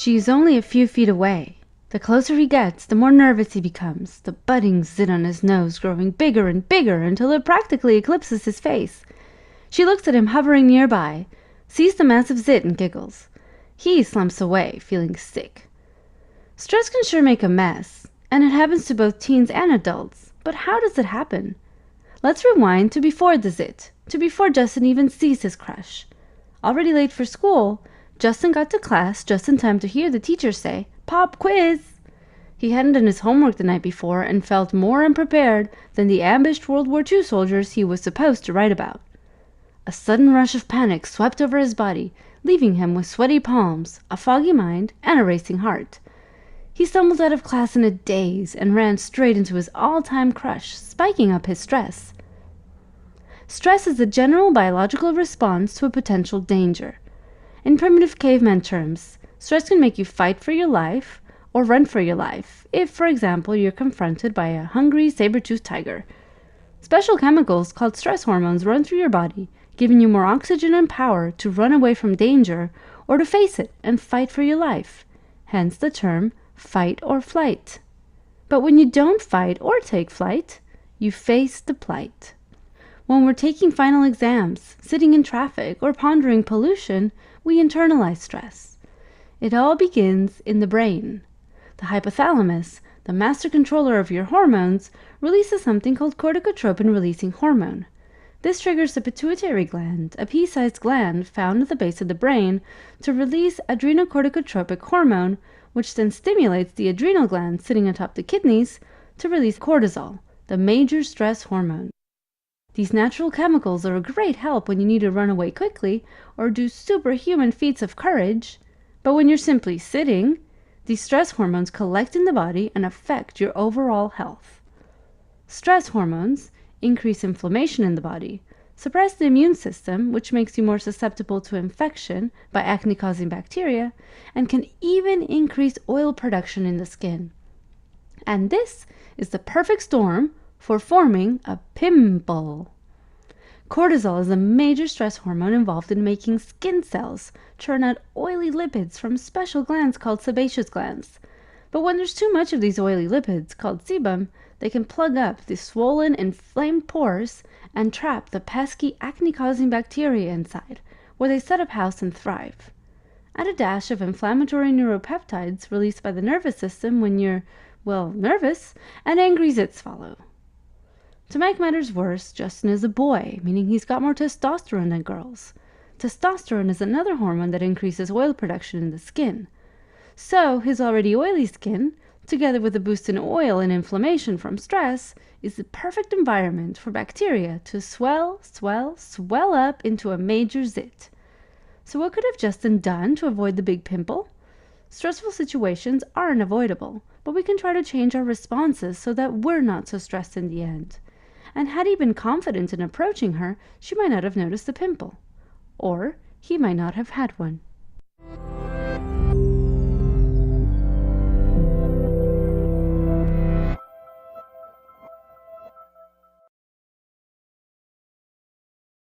She's only a few feet away. The closer he gets, the more nervous he becomes, the budding zit on his nose growing bigger and bigger until it practically eclipses his face. She looks at him hovering nearby, sees the massive zit and giggles. He slumps away, feeling sick. Stress can sure make a mess, and it happens to both teens and adults. But how does it happen? Let's rewind to before the zit, to before Justin even sees his crush. Already late for school, Justin got to class just in time to hear the teacher say, "Pop quiz!" He hadn't done his homework the night before and felt more unprepared than the ambushed World War II soldiers he was supposed to write about. A sudden rush of panic swept over his body, leaving him with sweaty palms, a foggy mind, and a racing heart. He stumbled out of class in a daze and ran straight into his all-time crush, spiking up his stress. Stress is the general biological response to a potential danger. In primitive caveman terms, stress can make you fight for your life or run for your life if, for example, you're confronted by a hungry saber-toothed tiger. Special chemicals called stress hormones run through your body, giving you more oxygen and power to run away from danger or to face it and fight for your life, hence the term fight or flight. But when you don't fight or take flight, you face the plight. When we're taking final exams, sitting in traffic, or pondering pollution, we internalize stress. It all begins in the brain. The hypothalamus, the master controller of your hormones, releases something called corticotropin-releasing hormone. This triggers the pituitary gland, a pea-sized gland found at the base of the brain, to release adrenocorticotropic hormone, which then stimulates the adrenal gland sitting atop the kidneys to release cortisol, the major stress hormone. These natural chemicals are a great help when you need to run away quickly or do superhuman feats of courage. But when you're simply sitting, these stress hormones collect in the body and affect your overall health. Stress hormones increase inflammation in the body, suppress the immune system, which makes you more susceptible to infection by acne-causing bacteria, and can even increase oil production in the skin. And this is the perfect storm for forming a pimple. Cortisol is a major stress hormone involved in making skin cells churn out oily lipids from special glands called sebaceous glands. But when there's too much of these oily lipids, called sebum, they can plug up the swollen, inflamed pores and trap the pesky acne-causing bacteria inside, where they set up house and thrive. Add a dash of inflammatory neuropeptides released by the nervous system when you're, nervous, and angry zits follow. To make matters worse, Justin is a boy, meaning he's got more testosterone than girls. Testosterone is another hormone that increases oil production in the skin. So his already oily skin, together with a boost in oil and inflammation from stress, is the perfect environment for bacteria to swell up into a major zit. So what could have Justin done to avoid the big pimple? Stressful situations are unavoidable, but we can try to change our responses so that we're not so stressed in the end. And had he been confident in approaching her, she might not have noticed the pimple. Or he might not have had one.